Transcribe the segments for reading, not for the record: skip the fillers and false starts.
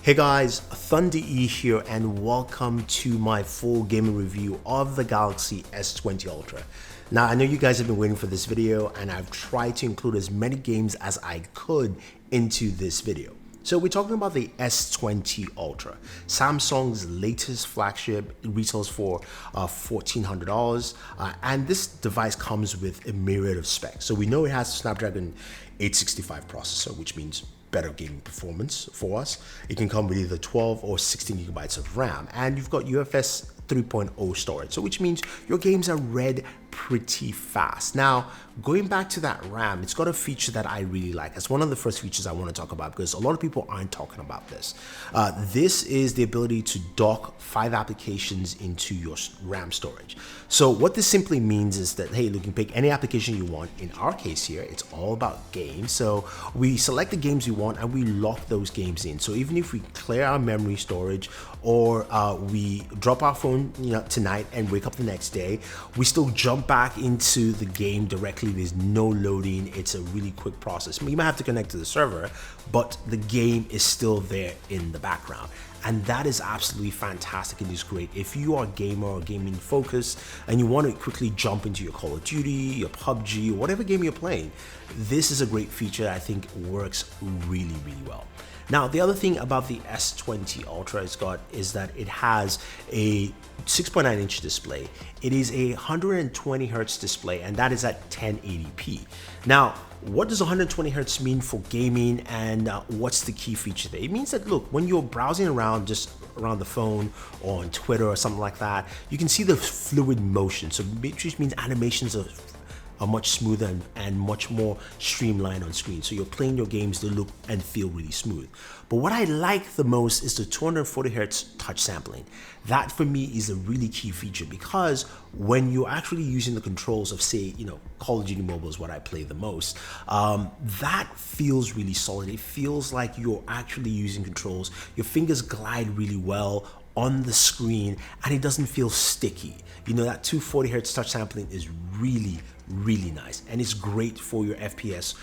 Hey guys, Thunder E here and welcome to my full gaming review of the Galaxy S20 Ultra. Now I know you guys have been waiting for this video and I've tried to include as many games as I could into this video. So we're talking about the S20 Ultra, Samsung's latest flagship. It retails for $1,400 and this device comes with a myriad of specs. So we know it has a Snapdragon 865 processor, which means better gaming performance for us. It can come with either 12 or 16 gigabytes of RAM, and you've got UFS 3.0 storage, so which means your games are read pretty fast. Now, going back to that RAM, it's got a feature that I really like. It's one of the first features I want to talk about because a lot of people aren't talking about this. This is the ability to dock 5 applications into your RAM storage. So what this simply means is that, hey, you can pick any application you want. In our case here, it's all about games. So we select the games we want and we lock those games in. So even if we clear our memory storage or we drop our phone tonight and wake up the next day, we still jump back into the game directly. There's no loading. It's a really quick process. You might have to connect to the server, but the game is still there in the background. And that is absolutely fantastic. It is great. If you are a gamer or gaming focused and you want to quickly jump into your Call of Duty, your PUBG, or whatever game you're playing, this is a great feature that I think works really, really well. Now, the other thing about the S20 Ultra is that it has a 6.9-inch display. It is a 120 hertz display, and that is at 1080p. Now, what does 120 hertz mean for gaming, and what's the key feature there? It means that, look, when you're browsing around just around the phone or on Twitter or something like that, you can see the fluid motion. So which means animations are much smoother and much more streamlined on screen. So you're playing your games, they look and feel really smooth. But what I like the most is the 240 hertz touch sampling. That for me is a really key feature because when you're actually using the controls of, say, Call of Duty Mobile is what I play the most, that feels really solid. It feels like you're actually using controls. Your fingers glide really well on the screen and it doesn't feel sticky. That 240 hertz touch sampling is really nice, and it's great for your FPS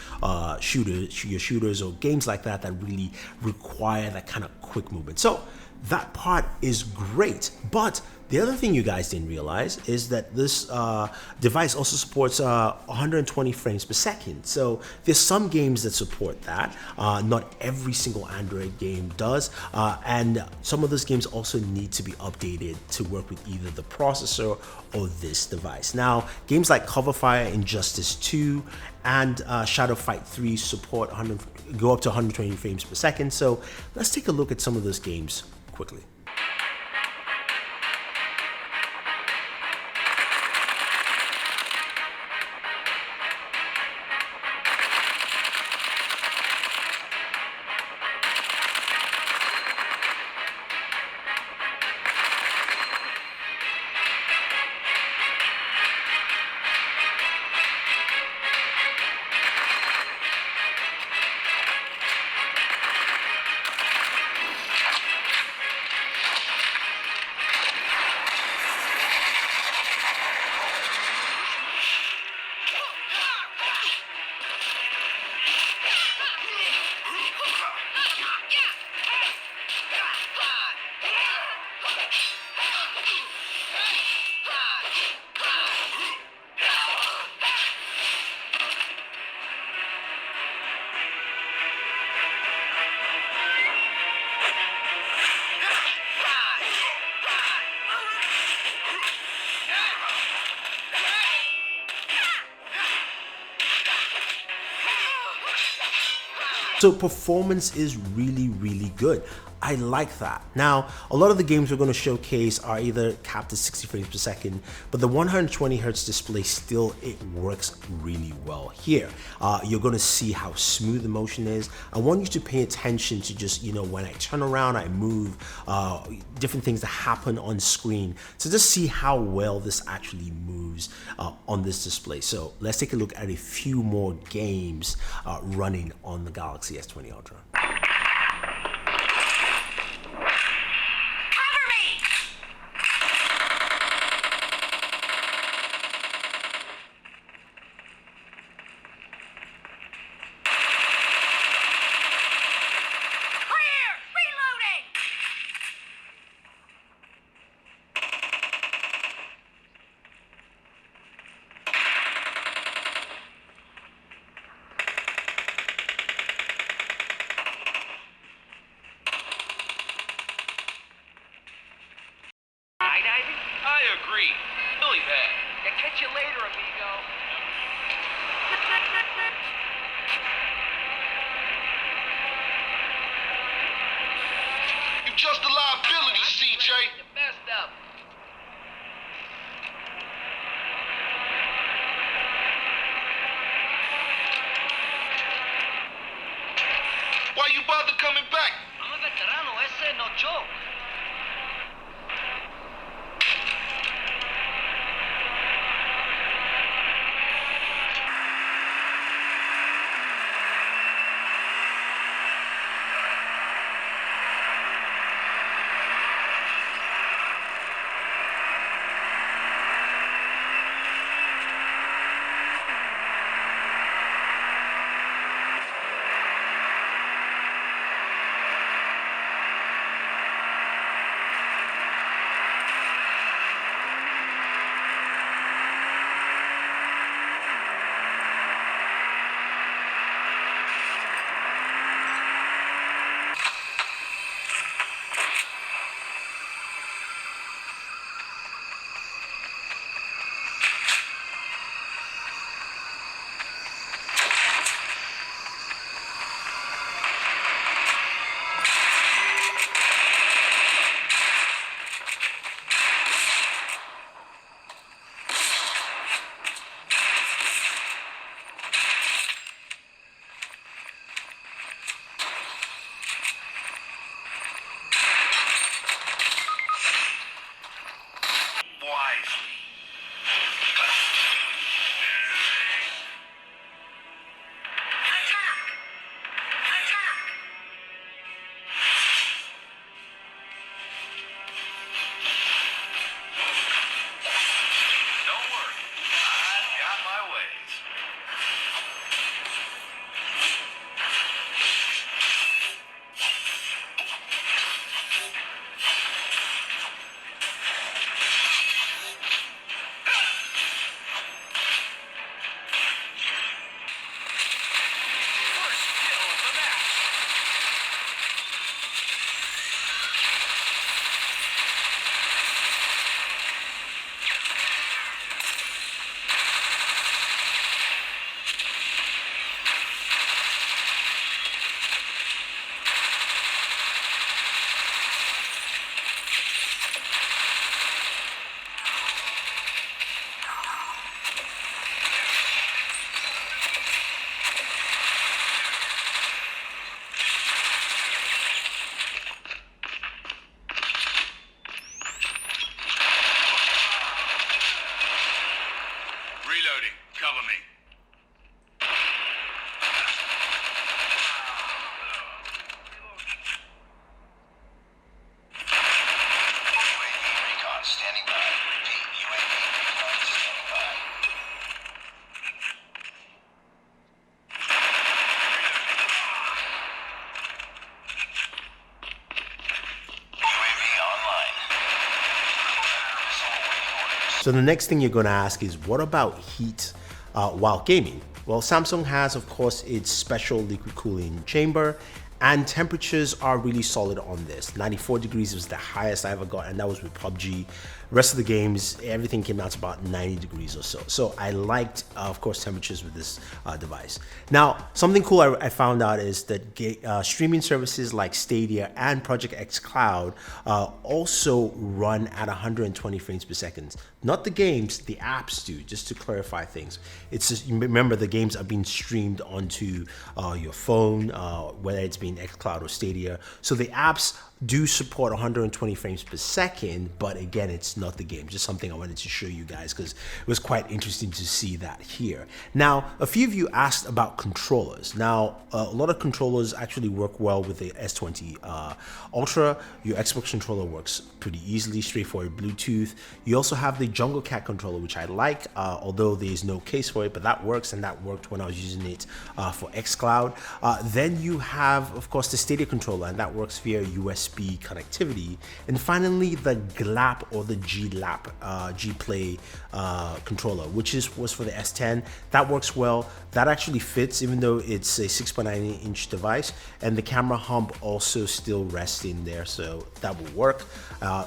shooters or games like that really require that kind of quick movement. So that part is great, but the other thing you guys didn't realize is that this device also supports 120 frames per second. So there's some games that support that. Not every single Android game does. And some of those games also need to be updated to work with either the processor or this device. Now, games like Cover Fire, Injustice 2, and Shadow Fight 3 support go up to 120 frames per second. So let's take a look at some of those games quickly. So performance is really good. I like that. Now, a lot of the games we're going to showcase are either capped at 60 frames per second, but the 120 hertz display still, it works really well here. You're going to see how smooth the motion is. I want you to pay attention to just, when I turn around, I move, different things that happen on screen. So just see how well this actually moves on this display. So let's take a look at a few more games running on the Galaxy S20 Ultra. Reloading! skydiving? I agree. Really bad. Yeah, catch you later, amigo. You just a liability, CJ. You messed up. Why you bother coming back? I'm a veterano, ese no joke. Reloading. Cover me. UAV recon standing by. Repeat, UAV recon standing by. UAV online. So the next thing you're going to ask is, what about heat while gaming? Well, Samsung has, of course, its special liquid cooling chamber, and temperatures are really solid on this. 94 degrees was the highest I ever got, and that was with PUBG. Rest of the games, everything came out to about 90 degrees or so. So I liked, of course, temperatures with this device. Now, something cool I found out is that streaming services like Stadia and Project X Cloud also run at 120 frames per second. Not the games, the apps do, just to clarify things. It's just, remember, the games are being streamed onto your phone, whether it's being X Cloud or Stadia. So the apps do support 120 frames per second, but again, it's not the game. Just something I wanted to show you guys because it was quite interesting to see that here. Now, a few of you asked about controllers. Now, a lot of controllers actually work well with the S20 Ultra. Your Xbox controller works pretty easily, straightforward Bluetooth. You also have the Jungle Cat controller, which I like, although there's no case for it, but that works, and that worked when I was using it for xCloud. Then you have, of course, the Stadia controller, and that works via USB USB connectivity, and finally the GLAP or the G-Play controller, which was for the S10. That works well. That actually fits, even though it's a 6.9-inch device, and the camera hump also still rests in there, so that will work.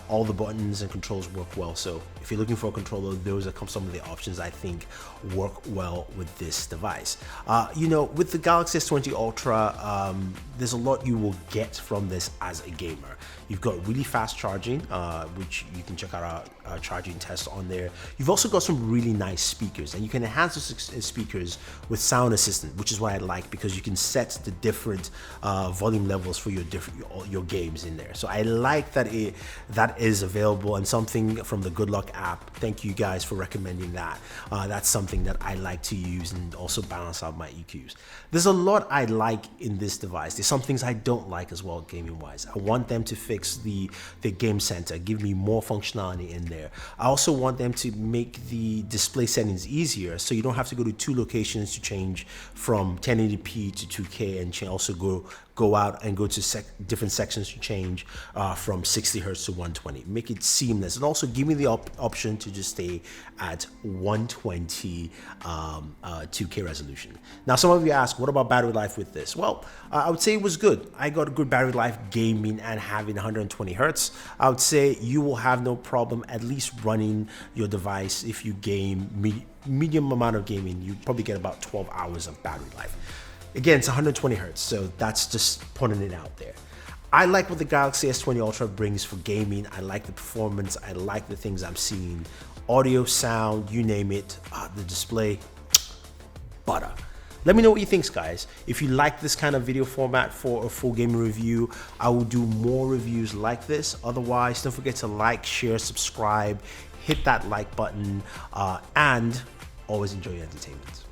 All the buttons and controls work well. So if you're looking for a controller, those are some of the options I think work well with this device. You know, with the Galaxy S20 Ultra, there's a lot you will get from this as a gamer. You've got really fast charging, which you can check out our charging test on there. You've also got some really nice speakers, and you can enhance those speakers with Sound Assistant, which is what I like, because you can set the different volume levels for your games in there. So I like that that is available, and something from the Good Luck app. Thank you guys for recommending that. That's something that I like to use and also balance out my EQs. There's a lot I like in this device. There's some things I don't like as well, gaming wise. I want them to fix the game center, give me more functionality in there. I also want them to make the display settings easier, so you don't have to go to 2 locations to change from 1080p to 2K, and also go out and go to different sections to change from 60 Hertz to 120. Make it seamless, and also give me the option to just stay at 120 2K resolution. Now, some of you ask, what about battery life with this? Well, I would say it was good. I got a good battery life gaming and having 120 Hertz. I would say you will have no problem at least running your device. If you game medium amount of gaming, you probably get about 12 hours of battery life. Again, it's 120 Hertz, so that's just putting it out there. I like what the Galaxy S20 Ultra brings for gaming. I like the performance. I like the things I'm seeing. Audio, sound, you name it. The display, butter. Let me know what you think, guys. If you like this kind of video format for a full gaming review, I will do more reviews like this. Otherwise, don't forget to like, share, subscribe, hit that like button, and always enjoy your entertainment.